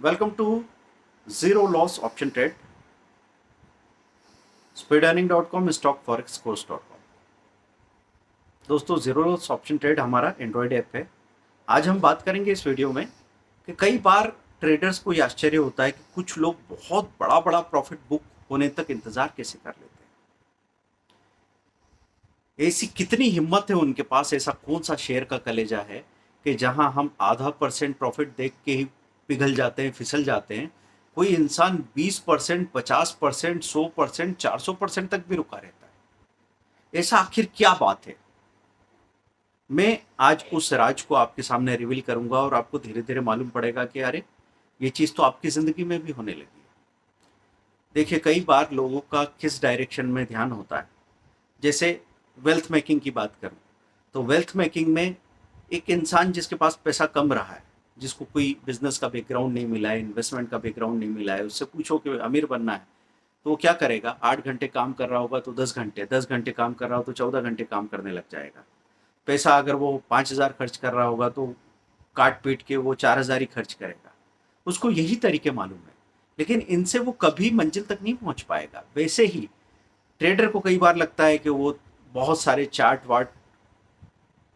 Welcome to zero loss option trade, speedearning.com, stockforexcourse.com। दोस्तों, zero loss option trade हमारा Android app है। आज हम बात करेंगे इस वीडियो में कि कई बार ट्रेडर्स को ये आश्चर्य होता है कि कुछ लोग बहुत बड़ा बड़ा प्रॉफिट बुक होने तक इंतजार कैसे कर लेते हैं। ऐसी कितनी हिम्मत है उनके पास, ऐसा कौन सा शेयर का कलेजा है कि जहां हम आधा % प्रॉफिट देख के ही पिघल जाते हैं, फिसल जाते हैं। कोई इंसान 20%, 50%, 100%, 400% तक भी रुका रहता है। ऐसा आखिर क्या बात है? मैं आज उस राज को आपके सामने रिवील करूंगा और आपको धीरे धीरे मालूम पड़ेगा कि अरे, ये चीज तो आपकी जिंदगी में भी होने लगी है। देखिए, कई बार लोगों का किस डायरेक्शन में ध्यान होता है। जैसे वेल्थ मेकिंग की बात करूं तो वेल्थ मेकिंग में एक इंसान जिसके पास पैसा कम रहा है, जिसको कोई बिजनेस का बैकग्राउंड नहीं मिला है, इन्वेस्टमेंट का बैकग्राउंड नहीं मिला है, उससे पूछो कि अमीर बनना है तो वो क्या करेगा? 8 घंटे काम कर रहा होगा तो 10 घंटे, 10 घंटे काम कर रहा हो तो 14 घंटे काम करने लग जाएगा। पैसा अगर वो 5,000 खर्च कर रहा होगा तो काट पीट के वो 4,000 ही खर्च करेगा। उसको यही तरीके मालूम है, लेकिन इनसे वो कभी मंजिल तक नहीं पहुंच पाएगा। वैसे ही ट्रेडर को कई बार लगता है कि वो बहुत सारे चार्ट वार्ट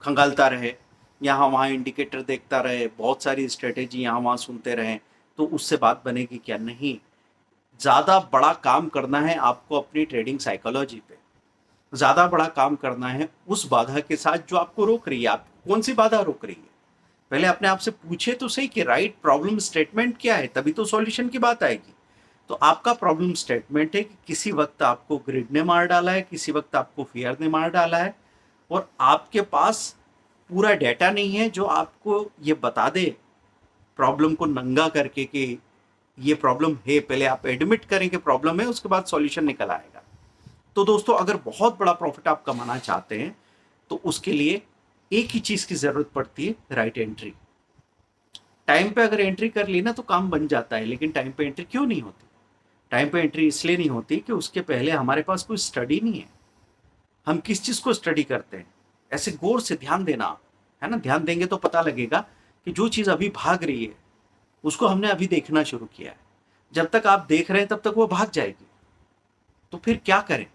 खंगालता रहे, यहाँ वहाँ इंडिकेटर देखता रहे, बहुत सारी स्ट्रेटेजी यहाँ वहाँ सुनते रहे तो उससे बात बनेगी क्या? नहीं। ज़्यादा बड़ा काम करना है आपको अपनी ट्रेडिंग साइकोलॉजी पे। ज़्यादा बड़ा काम करना है उस बाधा के साथ जो आपको रोक रही है। आप कौन सी बाधा रोक रही है? पहले अपने आप से पूछे तो सही कि राइट प्रॉब्लम स्टेटमेंट क्या है, तभी तो सॉल्यूशन की बात आएगी। तो आपका प्रॉब्लम स्टेटमेंट है कि किसी वक्त आपको ग्रिड ने मार डाला है, किसी वक्त आपको फियर ने मार डाला है और आपके पास पूरा डेटा नहीं है जो आपको ये बता दे प्रॉब्लम को नंगा करके कि ये प्रॉब्लम है। पहले आप एडमिट करें कि प्रॉब्लम है, उसके बाद सॉल्यूशन निकल आएगा। तो दोस्तों, अगर बहुत बड़ा प्रॉफिट आप कमाना चाहते हैं तो उसके लिए एक ही चीज की जरूरत पड़ती है, राइट एंट्री। टाइम पे अगर एंट्री कर ली ना तो काम बन जाता है, लेकिन टाइम पे एंट्री क्यों नहीं होती? टाइम पे एंट्री इसलिए नहीं होती कि उसके पहले हमारे पास कोई स्टडी नहीं है। हम किस चीज को स्टडी करते हैं? ऐसे गौर से ध्यान देना है ना। ध्यान देंगे तो पता लगेगा कि जो चीज अभी भाग रही है उसको हमने अभी देखना शुरू किया है। जब तक आप देख रहे हैं तब तक वो भाग जाएगी। तो फिर क्या करें?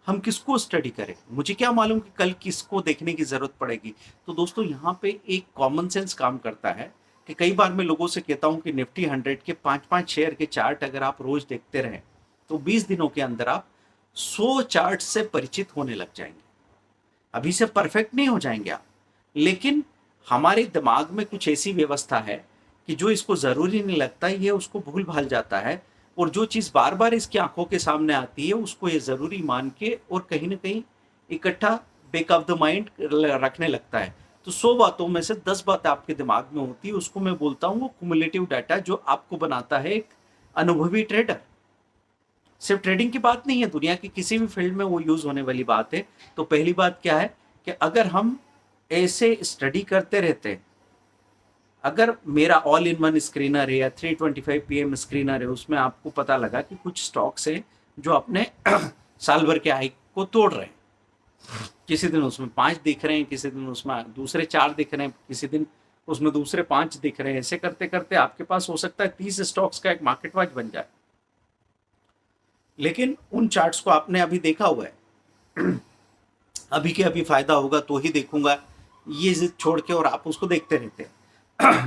हम किसको स्टडी करें? मुझे क्या मालूम कि कल किसको देखने की जरूरत पड़ेगी। तो दोस्तों, यहाँ पे एक कॉमन सेंस काम करता है कि कई बार मैं लोगों से कहता हूं कि निफ्टी 100 के 5-5 शेयर के चार्ट अगर आप रोज देखते रहें तो 20 दिनों के अंदर आप 100 चार्ट से परिचित होने लग जाएंगे। अभी से परफेक्ट नहीं हो जाएंगे आप, लेकिन हमारे दिमाग में कुछ ऐसी व्यवस्था है कि जो इसको जरूरी नहीं लगता ये उसको भूल भाल जाता है, और जो चीज बार बार इसकी आंखों के सामने आती है उसको ये जरूरी मान के और कहीं ना कहीं इकट्ठा बैक ऑफ द माइंड रखने लगता है। तो 100 बातों में से 10 बातें आपके दिमाग में होती है, उसको मैं बोलता हूँ वो कुमुलेटिव डाटा, जो आपको बनाता है एक अनुभवी ट्रेडर। सिर्फ ट्रेडिंग की बात नहीं है, दुनिया की किसी भी फील्ड में वो यूज होने वाली बात है। तो पहली बात क्या है कि अगर हम ऐसे स्टडी करते रहते हैं, अगर मेरा ऑल इन वन स्क्रीनर है या 325 PM स्क्रीनर है, उसमें आपको पता लगा कि कुछ स्टॉक्स हैं जो अपने साल भर के हाई को तोड़ रहे हैं। किसी दिन उसमें 5 दिख रहे हैं, किसी दिन उसमें दूसरे 4 दिख रहे हैं, किसी दिन उसमें दूसरे 5 दिख रहे हैं। ऐसे करते करते आपके पास हो सकता है 30 स्टॉक्स का एक मार्केट वाच बन जाए। लेकिन उन चार्ट्स को आपने अभी देखा हुआ है, अभी के अभी फायदा होगा तो ही देखूंगा, ये जिद छोड़ के और आप उसको देखते रहते हैं।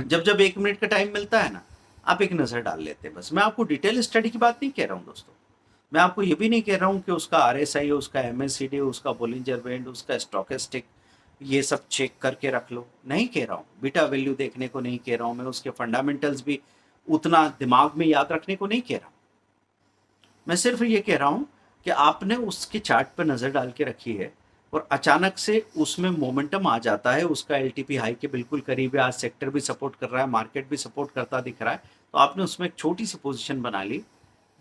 जब जब 1 मिनट का टाइम मिलता है ना, आप एक नजर डाल लेते हैं बस। मैं आपको डिटेल स्टडी की बात नहीं कह रहा हूँ दोस्तों। मैं आपको ये भी नहीं कह रहा हूँ कि उसका RSI, उसका MACD, उसका बोलिंजर बैंड, उसका स्टोकेस्टिक, ये सब चेक करके रख लो, नहीं कह रहा हूँ। बीटा वैल्यू देखने को नहीं कह रहा हूँ मैं, उसके फंडामेंटल्स भी उतना दिमाग में याद रखने को नहीं कह रहा हूँ। मैं सिर्फ ये कह रहा हूँ कि आपने उसके चार्ट पर नजर डाल के रखी है और अचानक से उसमें मोमेंटम आ जाता है, उसका LTP हाई के बिल्कुल करीब है, आज सेक्टर भी सपोर्ट कर रहा है, मार्केट भी सपोर्ट करता दिख रहा है, तो आपने उसमें एक छोटी सी पोजीशन बना ली,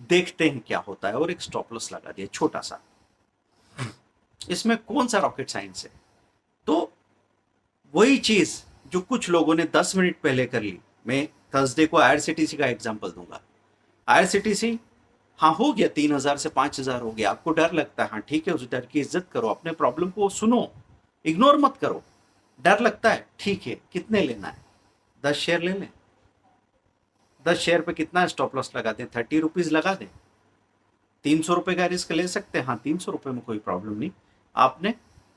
देखते हैं क्या होता है, और एक स्टॉप लॉस लगा दिया छोटा सा। इसमें कौन सा रॉकेट साइंस है? तो वही चीज जो कुछ लोगों ने 10 मिनट पहले कर ली। मैं थर्सडे को IRCTC का एग्जाम्पल दूंगा। IRCTC, हाँ, हो गया 3,000 से 5,000 हो गया, आपको डर लगता है, हाँ ठीक है, उस डर की इज्जत करो, अपने प्रॉब्लम को सुनो, इग्नोर मत करो। डर लगता है, ठीक है, कितने लेना है? 10 शेयर ले लें, 10 शेयर पे कितना स्टॉप लॉस लगा दें, 30 रुपीज लगा दें, 300 रुपये का रिस्क ले सकते हैं। हाँ, 300 रुपये में कोई प्रॉब्लम नहीं। आपने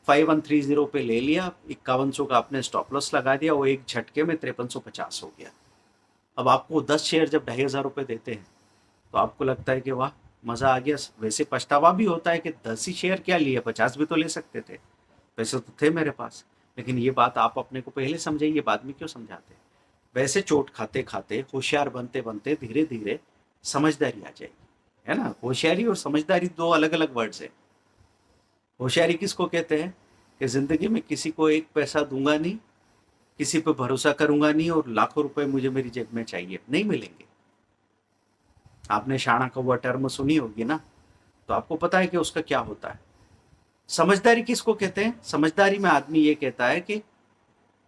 5130 पे ले लिया, 5100 का आपने स्टॉप लॉस लगा दिया, वो एक झटके में 5350 हो गया। अब आपको 10 शेयर जब 2500 रुपये देते हैं तो आपको लगता है कि वाह मज़ा आ गया। वैसे पछतावा भी होता है कि 10 ही शेयर क्या लिए, 50 भी तो ले सकते थे, पैसे तो थे मेरे पास। लेकिन ये बात आप अपने को पहले समझाइए, बाद में क्यों समझाते। वैसे चोट खाते खाते होशियार बनते बनते धीरे धीरे समझदारी आ जाएगी, है ना। होशियारी और समझदारी दो अलग अलग वर्ड्स है। होशियारी किसको कहते हैं कि जिंदगी में किसी को एक पैसा दूंगा नहीं, किसी पे भरोसा करूंगा नहीं, और लाखों रुपए मुझे मेरी जेब में चाहिए, नहीं मिलेंगे। आपने शाणा कौवा टर्म सुनी होगी ना, तो आपको पता है कि उसका क्या होता है। समझदारी किसको कहते हैं? समझदारी में आदमी ये कहता है कि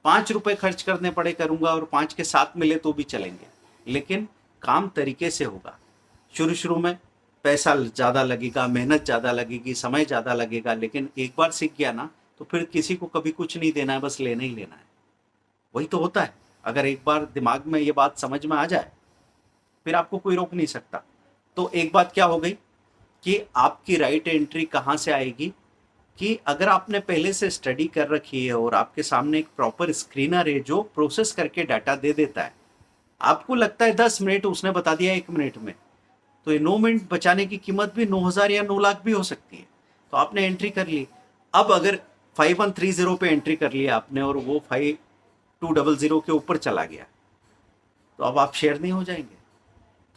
5 रुपए खर्च करने पड़े करूंगा और 5 के 7 मिले तो भी चलेंगे, लेकिन काम तरीके से होगा। शुरू शुरू में पैसा ज़्यादा लगेगा, मेहनत ज़्यादा लगेगी, समय ज़्यादा लगेगा, लेकिन एक बार सीख गया ना तो फिर किसी को कभी कुछ नहीं देना है, बस लेना ही लेना है। वही तो होता है। अगर एक बार दिमाग में ये बात समझ में आ जाए फिर आपको कोई रोक नहीं सकता। तो एक बात क्या हो गई कि आपकी राइट एंट्री कहाँ से आएगी कि अगर आपने पहले से स्टडी कर रखी है और आपके सामने एक प्रॉपर स्क्रीनर है जो प्रोसेस करके डाटा दे देता है। आपको लगता है 10 मिनट, उसने बता दिया 1 मिनट में, तो ये 9 मिनट बचाने की कीमत भी 9000 या 9 लाख भी हो सकती है। तो आपने एंट्री कर ली। अब अगर 5130 पे एंट्री कर लिया आपने और वो 5200 के ऊपर चला गया तो अब आप शेयर नहीं हो जाएंगे।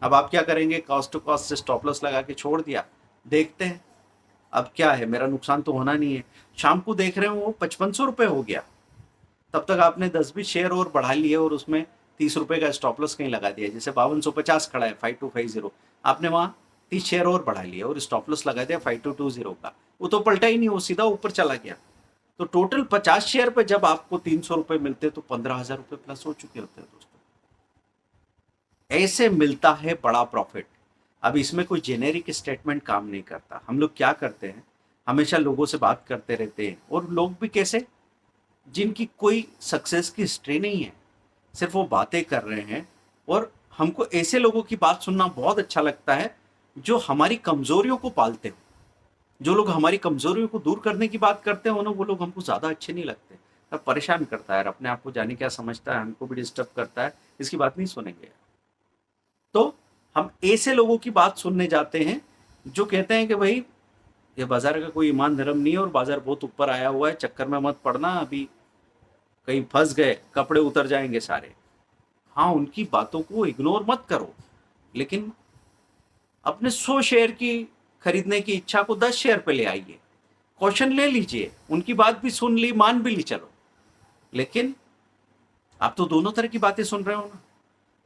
अब आप क्या करेंगे? कॉस्ट टू कॉस्ट से स्टॉप लॉस लगा के छोड़ दिया, देखते हैं अब क्या है, मेरा नुकसान तो होना नहीं है। शाम को देख रहे हो वो 5500 हो गया, तब तक आपने 10 भी शेयर और बढ़ा लिए और उसमें 30 रुपए का स्टॉप लॉस कहीं लगा दिया। जैसे 5250 खड़ा है 5250, आपने वहाँ 30 शेयर और बढ़ा लिए और स्टॉप लॉस लगा दिया 5220 का, वो तो पलटा ही नहीं, वो सीधा ऊपर चला गया। तो टोटल 50 शेयर पे जब आपको 300 रुपए मिलते तो 15,000 रुपए प्लस हो चुके होते हैं दोस्तों। ऐसे मिलता है बड़ा प्रॉफिट। अब इसमें कोई जेनेरिक स्टेटमेंट काम नहीं करता। हम लोग क्या करते हैं, हमेशा लोगों से बात करते रहते हैं, और लोग भी कैसे, जिनकी कोई सक्सेस की हिस्ट्री नहीं है, सिर्फ वो बातें कर रहे हैं। और हमको ऐसे लोगों की बात सुनना बहुत अच्छा लगता है जो हमारी कमजोरियों को पालते हो। जो लोग हमारी कमजोरियों को दूर करने की बात करते हो ना, वो लोग हमको ज्यादा अच्छे नहीं लगते। अब परेशान करता है, अपने आप को जाने क्या समझता है, हमको भी डिस्टर्ब करता है, इसकी बात नहीं सुनेंगे। तो हम ऐसे लोगों की बात सुनने जाते हैं जो कहते हैं कि भाई ये बाजार का कोई ईमान धर्म नहीं है और बाजार बहुत ऊपर आया हुआ है, चक्कर में मत पड़ना, अभी कहीं फंस गए कपड़े उतर जाएंगे सारे। हाँ, उनकी बातों को इग्नोर मत करो, लेकिन अपने 100 शेयर की खरीदने की इच्छा को 10 शेयर पे ले आइए, क्वेश्चन ले लीजिए, उनकी बात भी सुन ली, मान भी ली, चलो। लेकिन आप तो दोनों तरह की बातें सुन रहे हो ना।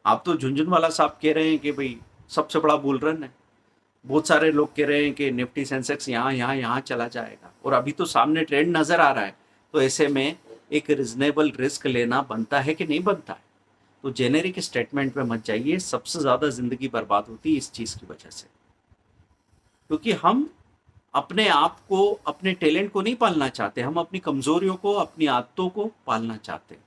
आप तो झुंझुनवाला साहब कह रहे हैं कि भाई सबसे बड़ा बुल रन है, बहुत सारे लोग कह रहे हैं कि निफ्टी सेंसेक्स यहाँ यहाँ यहाँ चला जाएगा, और अभी तो सामने ट्रेंड नजर आ रहा है। तो ऐसे में एक रिजनेबल रिस्क लेना बनता है कि नहीं बनता है? तो जेनेरिक स्टेटमेंट में मत जाइए, सबसे ज्यादा जिंदगी बर्बाद होती है इस चीज की वजह से। क्योंकि हम अपने आप को, अपने टैलेंट को नहीं पालना चाहते, हम अपनी कमजोरियों को, अपनी आदतों को पालना चाहते हैं।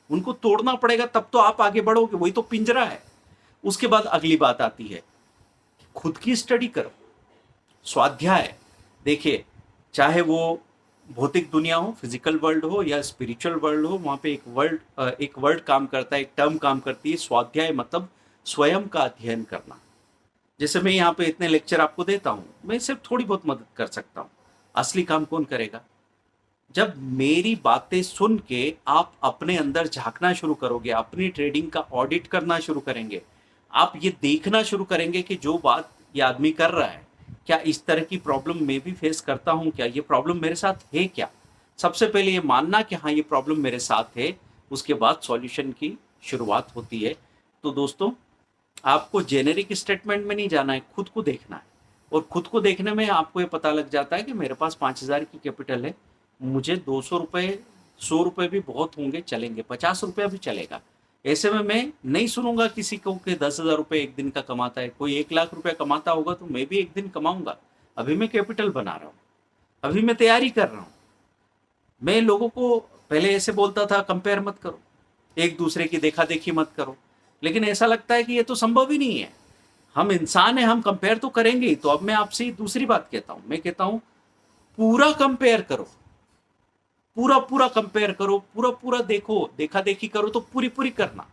उनको तोड़ना पड़ेगा तब तो आप आगे बढ़ोगे, वही तो पिंजरा है। उसके बाद अगली बात आती है, खुद की स्टडी करो, स्वाध्याय। देखिए, चाहे वो भौतिक दुनिया हो, फिजिकल वर्ल्ड हो, या स्पिरिचुअल वर्ल्ड हो, वहां पे एक वर्ड काम करता है, एक टर्म काम करती है, स्वाध्याय, मतलब स्वयं का अध्ययन करना। जैसे मैं यहाँ पे इतने लेक्चर आपको देता हूँ, मैं सिर्फ थोड़ी बहुत मदद कर सकता हूँ। असली काम कौन करेगा? जब मेरी बातें सुन के आप अपने अंदर झांकना शुरू करोगे, अपनी ट्रेडिंग का ऑडिट करना शुरू करेंगे, आप ये देखना शुरू करेंगे कि जो बात ये आदमी कर रहा है, क्या इस तरह की प्रॉब्लम मैं भी फेस करता हूँ, क्या ये प्रॉब्लम मेरे साथ है क्या। सबसे पहले ये मानना कि हाँ ये प्रॉब्लम मेरे साथ है, उसके बाद सॉल्यूशन की शुरुआत होती है। तो दोस्तों, आपको जेनेरिक स्टेटमेंट में नहीं जाना है, खुद को देखना है। और खुद को देखने में आपको ये पता लग जाता है कि मेरे पास 5000 की कैपिटल है, मुझे 200 रुपये, 100 रुपये भी बहुत होंगे, चलेंगे, 50 रुपया भी चलेगा। ऐसे में मैं नहीं सुनूंगा किसी को कि 10,000 रुपये एक दिन का कमाता है। कोई 1 लाख रुपया कमाता होगा तो मैं भी एक दिन कमाऊंगा। अभी मैं कैपिटल बना रहा हूँ, अभी मैं तैयारी कर रहा हूँ। मैं लोगों को पहले ऐसे बोलता था, कंपेयर मत करो, एक दूसरे की देखा देखी मत करो। लेकिन ऐसा लगता है कि ये तो संभव ही नहीं है। हम इंसान हैं, हम कंपेयर तो करेंगे ही। तो अब मैं आपसे दूसरी बात कहता हूं, मैं कहता हूं पूरा कंपेयर करो, पूरा पूरा कंपेयर करो, पूरा पूरा देखो, देखा देखी करो तो पूरी पूरी करना।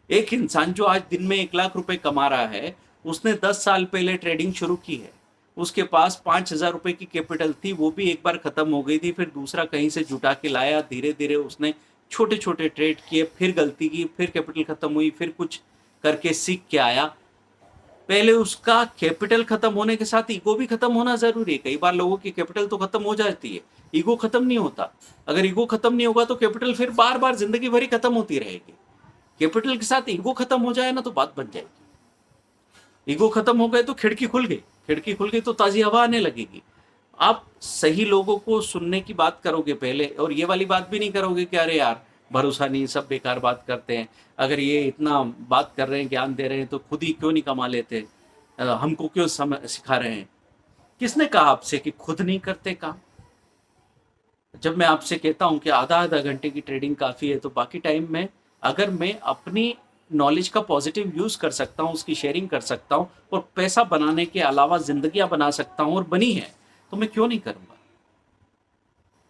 एक इंसान जो आज दिन में 1 लाख रुपए कमा रहा है, उसने 10 साल पहले ट्रेडिंग शुरू की है। उसके पास 5,000 रुपए की कैपिटल थी, वो भी एक बार खत्म हो गई थी, फिर दूसरा कहीं से जुटा के लाया। धीरे धीरे उसने छोटे छोटे ट्रेड किए, फिर गलती की, फिर कैपिटल खत्म हुई, फिर कुछ करके सीख के आया। पहले उसका कैपिटल खत्म होने के साथ ईगो भी खत्म होना जरूरी है। कई बार लोगों की कैपिटल तो खत्म हो जाती है, ईगो खत्म नहीं होता। अगर ईगो खत्म नहीं होगा तो कैपिटल फिर बार बार जिंदगी भर ही खत्म होती रहेगी। कैपिटल के साथ ईगो खत्म हो जाए ना तो बात बन जाएगी। ईगो खत्म हो गए तो खिड़की खुल गई, खिड़की खुल गई तो ताजी हवा आने लगेगी। आप सही लोगों को सुनने की बात करोगे पहले, और ये वाली बात भी नहीं करोगे कि अरे यार भरोसा नहीं, सब बेकार बात करते हैं, अगर ये इतना बात कर रहे हैं, ज्ञान दे रहे हैं तो खुद ही क्यों नहीं कमा लेते, हमको क्यों सिखा रहे हैं। किसने कहा आपसे कि खुद नहीं करते काम? जब मैं आपसे कहता हूं कि आधा आधा घंटे की ट्रेडिंग काफ़ी है, तो बाकी टाइम में अगर मैं अपनी नॉलेज का पॉजिटिव यूज़ कर सकता हूं, उसकी शेयरिंग कर सकता हूं और पैसा बनाने के अलावा ज़िंदगियां बना सकता हूं, और बनी है, तो मैं क्यों नहीं करूंगा।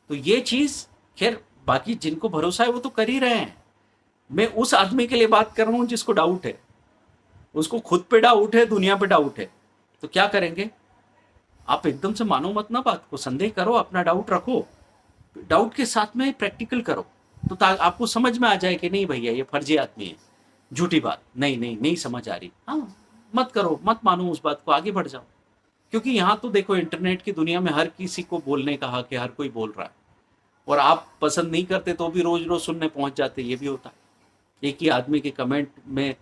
तो ये चीज़ खैर बाकी जिनको भरोसा है वो तो कर ही रहे हैं। मैं उस आदमी के लिए बात कर रहा हूं जिसको डाउट है, उसको खुद पे डाउट है, दुनिया पे डाउट है। तो क्या करेंगे? आप एकदम से मानो मत ना बात को, संदेह करो, अपना डाउट रखो, डाउट के साथ में प्रैक्टिकल करो, तो आपको समझ में आ जाए कि नहीं भैया ये फर्जी आदमी है, झूठी बात, नहीं नहीं नहीं समझ आ रही, हाँ मत करो, मत मानो उस बात को, आगे बढ़ जाओ। क्योंकि यहाँ तो देखो इंटरनेट की दुनिया में हर किसी को बोलने का हक है, हर कोई बोल रहा है, और आप पसंद नहीं करते तो भी रोज रोज सुनने पहुंच जाते, ये भी होता है। एक ही आदमी के कमेंट में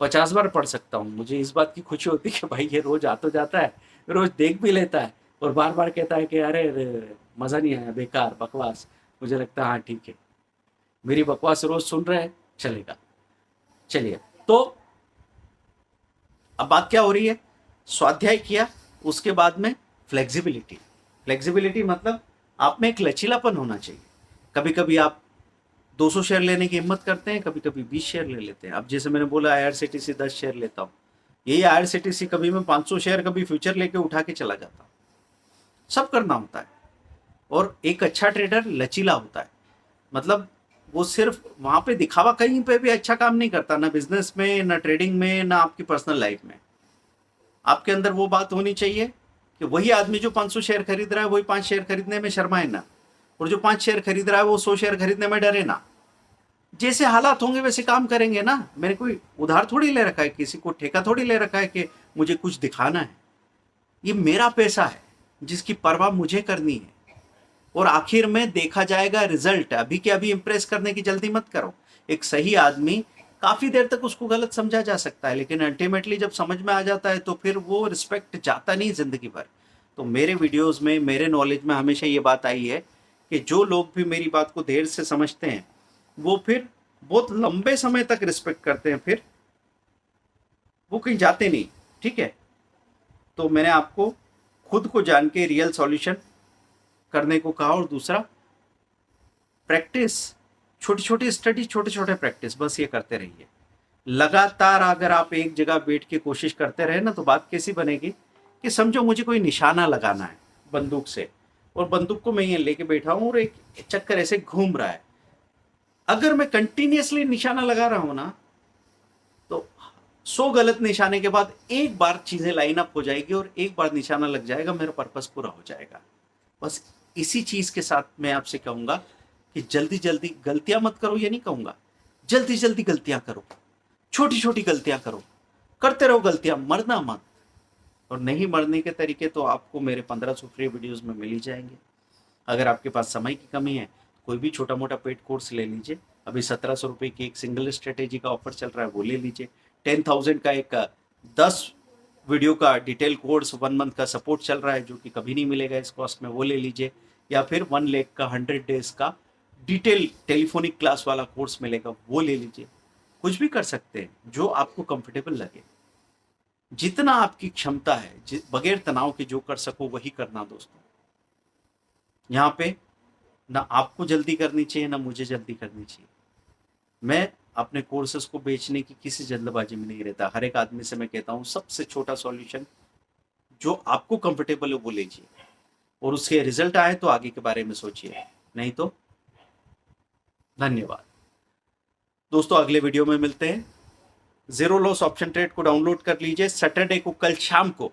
50 बार पढ़ सकता हूँ। मुझे इस बात की खुशी होती है कि भाई ये रोज आ तो जाता है, रोज देख भी लेता है, और बार बार कहता है कि अरे मज़ा नहीं आया, बेकार बकवास। मुझे लगता है हाँ ठीक है, मेरी बकवास रोज सुन रहे हैं, चलेगा। चलिए, तो अब बात क्या हो रही है? स्वाध्याय किया, उसके बाद में फ्लेक्सिबिलिटी। फ्लेक्सिबिलिटी मतलब आप में एक लचीलापन होना चाहिए। कभी कभी आप 200 शेयर लेने की हिम्मत करते हैं, कभी कभी 20 शेयर ले लेते हैं। अब जैसे मैंने बोला IRCTC 10 शेयर लेता हूँ, यही IRCTC कभी मैं 500 शेयर कभी फ्यूचर लेके उठा के चला जाता हूँ। सब करना होता है, और एक अच्छा ट्रेडर लचीला होता है। मतलब वो सिर्फ वहां पे दिखावा कहीं पे भी अच्छा काम नहीं करता, ना बिजनेस में, ना ट्रेडिंग में, ना आपकी पर्सनल लाइफ में। आपके अंदर वो बात होनी चाहिए कि वही आदमी जो 500 शेयर खरीद रहा है, वही 5 शेयर खरीदने में शर्माए ना, और जो 5 शेयर खरीद रहा है वो 100 शेयर खरीदने में डरे ना। जैसे हालात होंगे वैसे काम करेंगे ना। मैंने कोई उधार थोड़ी ले रखा है, किसी को ठेका थोड़ी ले रखा है कि मुझे कुछ दिखाना है। ये मेरा पैसा है जिसकी परवाह मुझे करनी है, और आखिर में देखा जाएगा रिजल्ट। अभी के अभी इंप्रेस करने की जल्दी मत करो। एक सही आदमी काफी देर तक उसको गलत समझा जा सकता है, लेकिन अल्टीमेटली जब समझ में आ जाता है तो फिर वो रिस्पेक्ट जाता नहीं जिंदगी भर। तो मेरे वीडियोस में, मेरे नॉलेज में हमेशा ये बात आई है कि जो लोग भी मेरी बात को देर से समझते हैं वो फिर बहुत लंबे समय तक रिस्पेक्ट करते हैं, फिर वो कहीं जाते नहीं। ठीक है, तो मैंने आपको खुद को जान के रियल सॉल्यूशन करने को कहा, और दूसरा प्रैक्टिस, छोटी छोटी स्टडी, छोटे छोटे प्रैक्टिस, बस ये करते रहिए लगातार। अगर आप एक जगह बैठ के कोशिश करते रहे ना, तो बात कैसी बनेगी कि समझो मुझे कोई निशाना लगाना है बंदूक से, और बंदूक को मैं ये लेके बैठा हूं और एक चक्कर ऐसे घूम रहा है। अगर मैं कंटिन्यूसली निशाना लगा रहा हूं ना, तो 100 गलत निशाने के बाद एक बार चीजें लाइन अप हो जाएगी, और एक बार निशाना लग जाएगा, मेरा पर्पस पूरा हो जाएगा। बस इसी चीज के साथ मैं आपसे कहूंगा कि जल्दी जल्दी गलतियां मत करो। ये नहीं कहूंगा जल्दी जल्दी गलतियां करो, छोटी छोटी गलतियां करो, करते रहो गलतियां, मरना मत। और नहीं मरने के तरीके तो आपको मेरे 1500 फ्री वीडियोस में मिल ही जाएंगे। अगर आपके पास समय की कमी है, कोई भी छोटा मोटा पेड कोर्स ले लीजिए। अभी 1700 रुपये की एक सिंगल स्ट्रेटेजी का ऑफर चल रहा है, वो ले लीजिए। 10,000 का एक 10 वीडियो का डिटेल कोर्स 1 मंथ का सपोर्ट चल रहा है, जो कि कभी नहीं मिलेगा इस कॉस्ट में, वो ले लीजिए। या फिर 1 लाख का 100 डेज का डिटेल टेलीफोनिक क्लास वाला कोर्स मिलेगा, वो ले लीजिए। कुछ भी कर सकते हैं जो आपको कंफर्टेबल लगे, जितना आपकी क्षमता है, बगैर तनाव के जो कर सको वही करना दोस्तों। यहाँ पे ना आपको जल्दी करनी चाहिए, ना मुझे जल्दी करनी चाहिए। मैं अपने कोर्सेज को बेचने की किसी जल्दबाजी में नहीं रहता। हर एक आदमी से मैं कहता हूँ सबसे छोटा सॉल्यूशन जो आपको कंफर्टेबल हो वो लीजिए, और उसके रिजल्ट आए तो आगे के बारे में सोचिए, नहीं तो धन्यवाद। दोस्तों अगले वीडियो में मिलते हैं। जीरो लॉस ऑप्शन ट्रेड को डाउनलोड कर लीजिए। सैटरडे को, कल शाम को,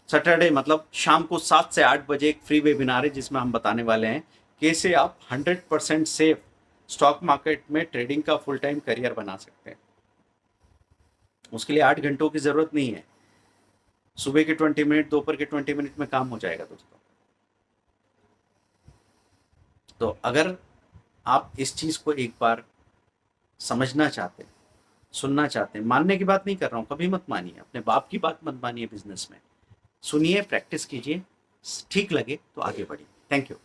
सैटरडे मतलब शाम को 7 से 8 बजे एक फ्री वेबिनार है जिसमें हम बताने वाले हैं कैसे आप 100% सेफ स्टॉक मार्केट में ट्रेडिंग का फुल टाइम करियर बना सकते हैं। उसके लिए 8 घंटों की जरूरत नहीं है, सुबह के 20 मिनट, दोपहर के 20 मिनट में काम हो जाएगा दोस्तों। तो अगर आप इस चीज को एक बार समझना चाहते हैं, सुनना चाहते हैं, मानने की बात नहीं कर रहा हूं, कभी मत मानिए, अपने बाप की बात मत मानिए, बिजनेस में सुनिए, प्रैक्टिस कीजिए, ठीक लगे तो आगे बढ़िए। Thank you.